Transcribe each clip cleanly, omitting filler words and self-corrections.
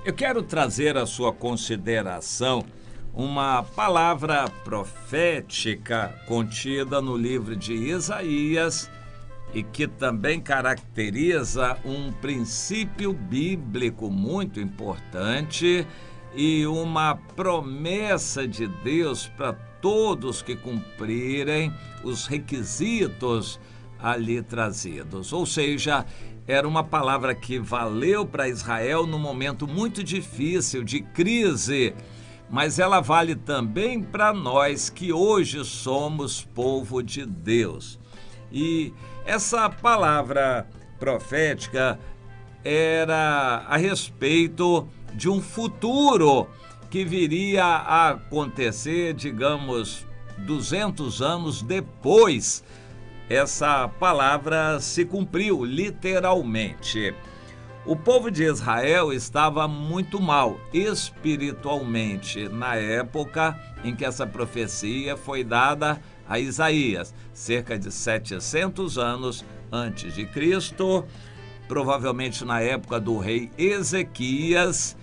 Eu quero trazer à sua consideração uma palavra profética contida no livro de Isaías e que também caracteriza um princípio bíblico muito importante e uma promessa de Deus para todos que cumprirem os requisitos ali trazidos. Ou seja, era uma palavra que valeu para Israel num momento muito difícil, de crise, mas ela vale também para nós que hoje somos povo de Deus. E essa palavra profética era a respeito de um futuro que viria a acontecer, digamos, 200 anos depois. Essa palavra se cumpriu literalmente. O povo de Israel estava muito mal espiritualmente na época em que essa profecia foi dada a Isaías, cerca de 700 anos antes de Cristo, provavelmente na época do rei Ezequias.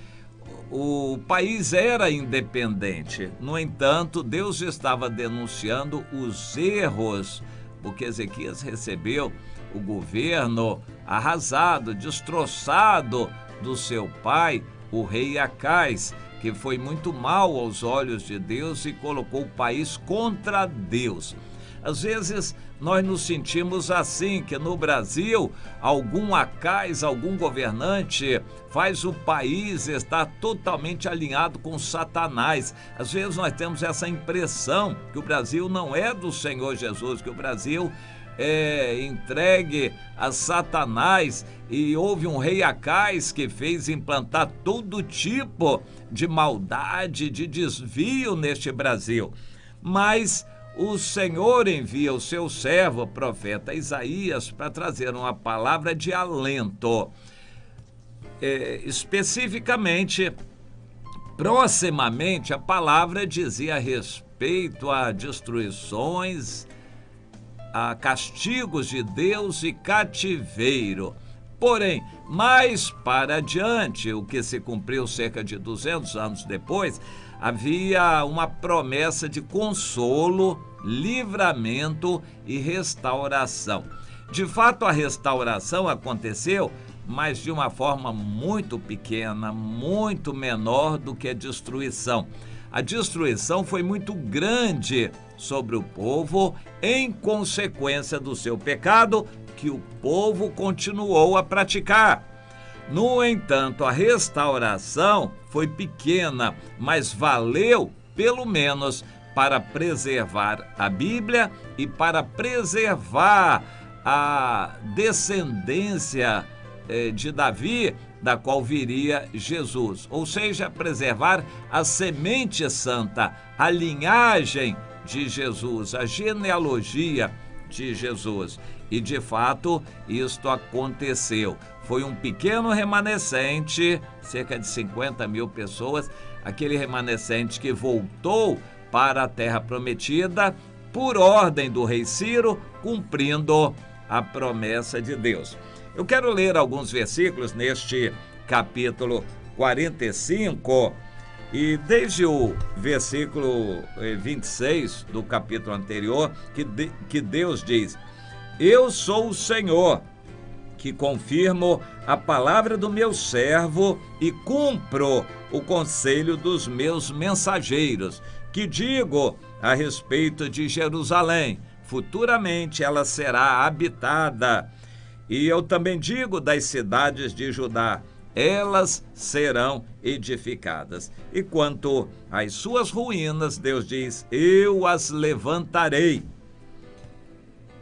O país era independente. No entanto, Deus estava denunciando os erros, porque Ezequias recebeu o governo arrasado, destroçado do seu pai, o rei Acais, que foi muito mal aos olhos de Deus e colocou o país contra Deus. Às vezes nós nos sentimos assim, que no Brasil algum Acais, algum governante faz o país estar totalmente alinhado com Satanás. Às vezes nós temos essa impressão que o Brasil não é do Senhor Jesus, que o Brasil é entregue a Satanás, e houve um rei Acais que fez implantar todo tipo de maldade, de desvio neste Brasil. Mas o Senhor envia o seu servo, o profeta Isaías, para trazer uma palavra de alento. Especificamente, proximamente, a palavra dizia a respeito a destruições, a castigos de Deus e cativeiro. Porém, mais para adiante, o que se cumpriu cerca de 200 anos depois, havia uma promessa de consolo, livramento e restauração. De fato, a restauração aconteceu, mas de uma forma muito pequena, muito menor do que a destruição. A destruição foi muito grande sobre o povo em consequência do seu pecado, que o povo continuou a praticar. No entanto, a restauração foi pequena, mas valeu, pelo menos, para preservar a Bíblia e para preservar a descendência de Davi, da qual viria Jesus. Ou seja, preservar a semente santa, a linhagem de Jesus, a genealogia de Jesus. E, de fato, isto aconteceu. Foi um pequeno remanescente, cerca de 50 mil pessoas, aquele remanescente que voltou para a terra prometida por ordem do rei Ciro, cumprindo a promessa de Deus. Eu quero ler alguns versículos neste capítulo 45, e desde o versículo 26 do capítulo anterior, que Deus diz: Eu sou o Senhor, que confirmo a palavra do meu servo e cumpro o conselho dos meus mensageiros, que digo a respeito de Jerusalém, futuramente ela será habitada. E eu também digo das cidades de Judá, elas serão edificadas. E quanto às suas ruínas, Deus diz: eu as levantarei.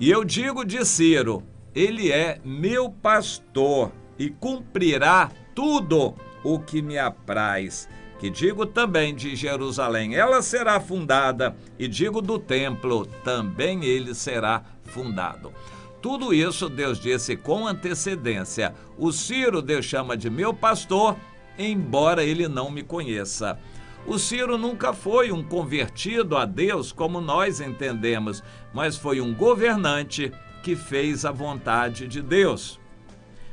E eu digo de Ciro: ele é meu pastor e cumprirá tudo o que me apraz. Que digo também de Jerusalém, ela será fundada, e digo do templo, também ele será fundado. Tudo isso Deus disse com antecedência. O Ciro Deus chama de meu pastor, embora ele não me conheça. O Ciro nunca foi um convertido a Deus como nós entendemos, mas foi um governante que fez a vontade de Deus.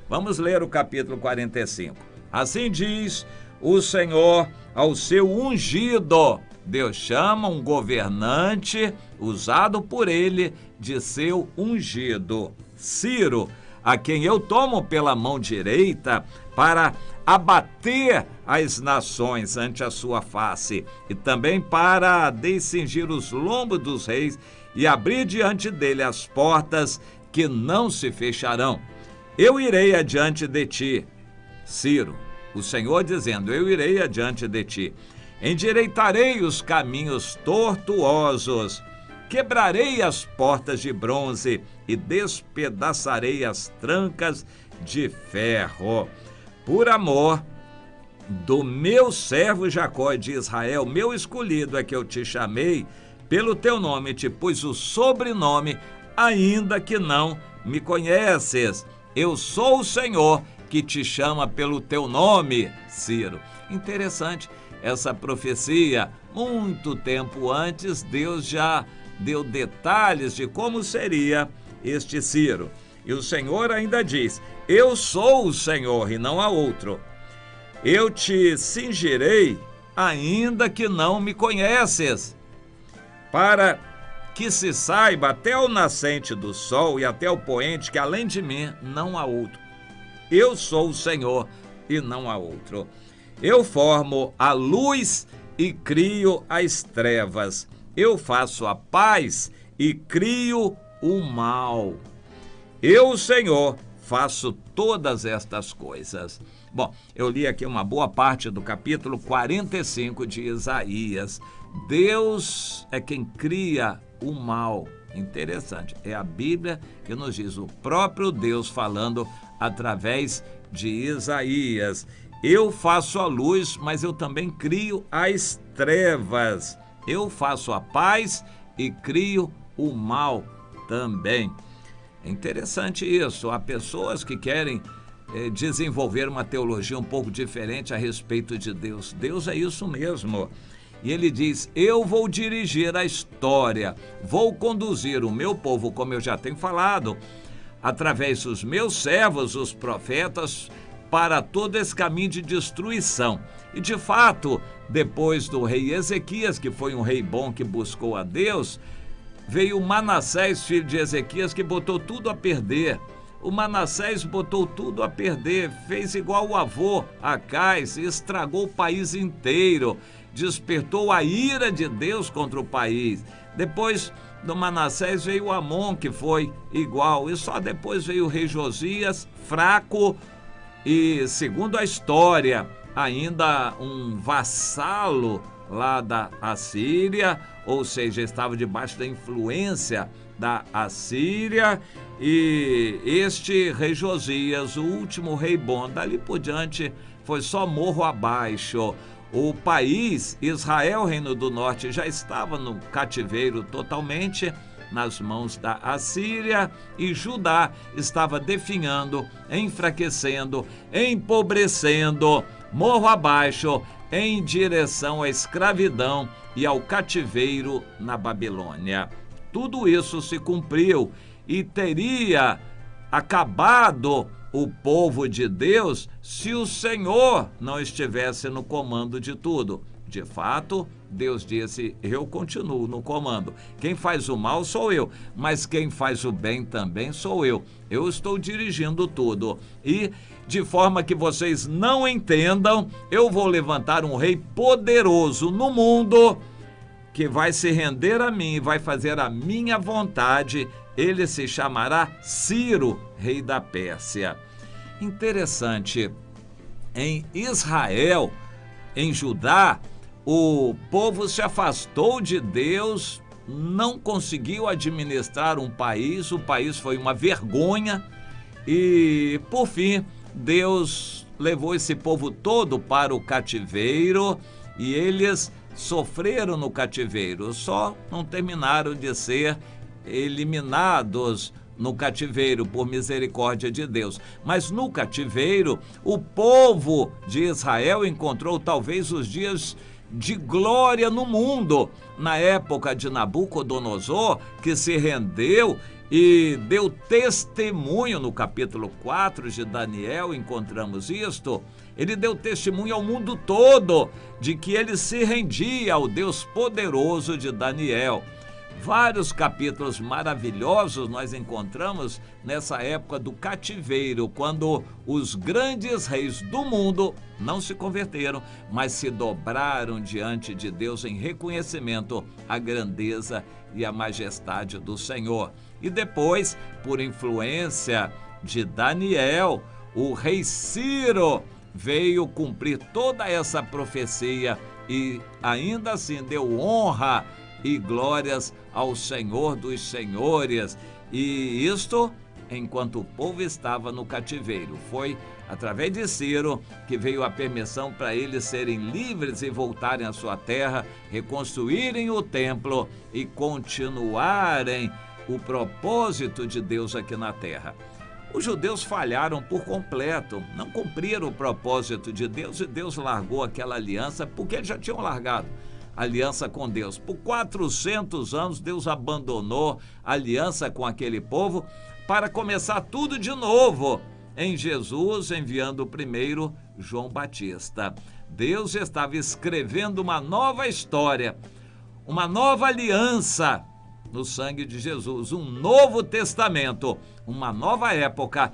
Vamos ler o capítulo 45. Assim diz o Senhor ao seu ungido. Deus chama um governante usado por ele de seu ungido, Ciro, a quem eu tomo pela mão direita para abater as nações ante a sua face, e também para descingir os lombos dos reis e abrir diante dele as portas que não se fecharão. Eu irei adiante de ti, Ciro, o Senhor dizendo, eu irei adiante de ti. Endireitarei os caminhos tortuosos, quebrarei as portas de bronze e despedaçarei as trancas de ferro. Por amor do meu servo Jacó de Israel, meu escolhido, é que eu te chamei pelo teu nome, te pus o sobrenome, ainda que não me conheces. Eu sou o Senhor que te chama pelo teu nome, Ciro. Interessante essa profecia. Muito tempo antes, Deus já deu detalhes de como seria este Ciro. E o Senhor ainda diz, eu sou o Senhor e não há outro. Eu te cingirei, ainda que não me conheces, para que se saiba até o nascente do sol e até o poente que além de mim não há outro. Eu sou o Senhor e não há outro. Eu formo a luz e crio as trevas. Eu faço a paz e crio o mal. Eu, Senhor, faço todas estas coisas. Bom, eu li aqui uma boa parte do capítulo 45 de Isaías. Deus é quem cria o mal. Interessante, é a Bíblia que nos diz, o próprio Deus falando através de Isaías. Eu faço a luz, mas eu também crio as trevas. Eu faço a paz e crio o mal também. É interessante isso. Há pessoas que querem desenvolver uma teologia um pouco diferente a respeito de Deus. Deus é isso mesmo. E ele diz, eu vou dirigir a história, vou conduzir o meu povo, como eu já tenho falado, através dos meus servos, os profetas, para todo esse caminho de destruição. E de fato, depois do rei Ezequias, que foi um rei bom que buscou a Deus, veio Manassés, filho de Ezequias, que botou tudo a perder. O Manassés botou tudo a perder, fez igual o avô Acais, estragou o país inteiro, despertou a ira de Deus contra o país. Depois do Manassés veio Amon, que foi igual, e só depois veio o rei Josias, fraco e, segundo a história, ainda um vassalo lá da Assíria, ou seja, estava debaixo da influência da Assíria, e este rei Josias, o último rei bom, dali por diante foi só morro abaixo. O país, Israel, Reino do Norte, já estava no cativeiro totalmente nas mãos da Assíria, e Judá estava definhando, enfraquecendo, empobrecendo, morro abaixo, em direção à escravidão e ao cativeiro na Babilônia. Tudo isso se cumpriu e teria acabado o povo de Deus se o Senhor não estivesse no comando de tudo. De fato, Deus disse, eu continuo no comando. Quem faz o mal sou eu, mas quem faz o bem também sou eu. Eu estou dirigindo tudo. E, de forma que vocês não entendam, eu vou levantar um rei poderoso no mundo que vai se render a mim e vai fazer a minha vontade. Ele se chamará Ciro, rei da Pérsia. Interessante, em Israel, em Judá, o povo se afastou de Deus, não conseguiu administrar um país, o país foi uma vergonha e, por fim, Deus levou esse povo todo para o cativeiro e eles sofreram no cativeiro, só não terminaram de ser eliminados no cativeiro por misericórdia de Deus. Mas no cativeiro, o povo de Israel encontrou talvez os dias de glória no mundo. Na época de Nabucodonosor, que se rendeu e deu testemunho, no capítulo 4 de Daniel, encontramos isto. Ele deu testemunho ao mundo todo de que ele se rendia ao Deus poderoso de Daniel. Vários capítulos maravilhosos nós encontramos nessa época do cativeiro, quando os grandes reis do mundo não se converteram, mas se dobraram diante de Deus em reconhecimento à grandeza e à majestade do Senhor. E depois, por influência de Daniel, o rei Ciro veio cumprir toda essa profecia e ainda assim deu honra e glórias ao Senhor dos Senhores. E isto enquanto o povo estava no cativeiro. Foi através de Ciro que veio a permissão para eles serem livres e voltarem à sua terra, reconstruírem o templo e continuarem o propósito de Deus aqui na terra. Os judeus falharam por completo, não cumpriram o propósito de Deus e Deus largou aquela aliança porque eles já tinham largado a aliança com Deus. Por 400 anos Deus abandonou a aliança com aquele povo para começar tudo de novo em Jesus, enviando primeiro João Batista. Deus estava escrevendo uma nova história, uma nova aliança no sangue de Jesus, um novo testamento, uma nova época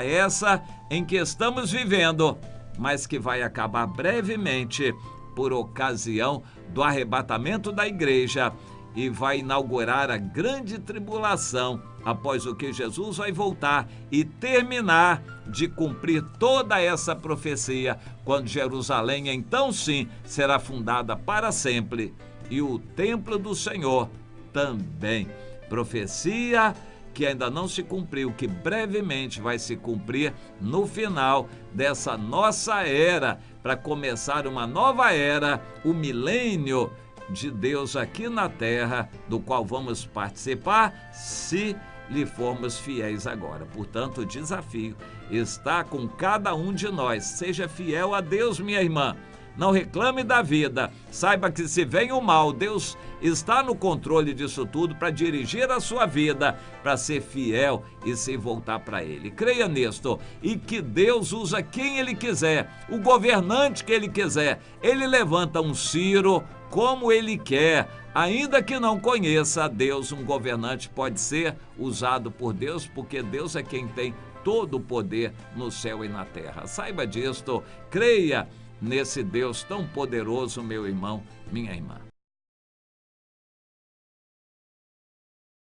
essa em que estamos vivendo, mas que vai acabar brevemente por ocasião do arrebatamento da igreja e vai inaugurar a grande tribulação, após o que Jesus vai voltar e terminar de cumprir toda essa profecia, quando Jerusalém, então sim, será fundada para sempre e o templo do Senhor também. Profecia que ainda não se cumpriu, que brevemente vai se cumprir no final dessa nossa era, para começar uma nova era, o milênio de Deus aqui na terra, do qual vamos participar se lhe formos fiéis agora. Portanto, o desafio está com cada um de nós. Seja fiel a Deus, minha irmã. Não reclame da vida. Saiba que se vem o mal, Deus está no controle disso tudo para dirigir a sua vida, para ser fiel e se voltar para Ele. Creia nisto. E que Deus usa quem Ele quiser, o governante que Ele quiser. Ele levanta um Ciro como Ele quer. Ainda que não conheça a Deus, um governante pode ser usado por Deus, porque Deus é quem tem todo o poder no céu e na terra. Saiba disto. Creia nesse Deus tão poderoso, meu irmão, minha irmã.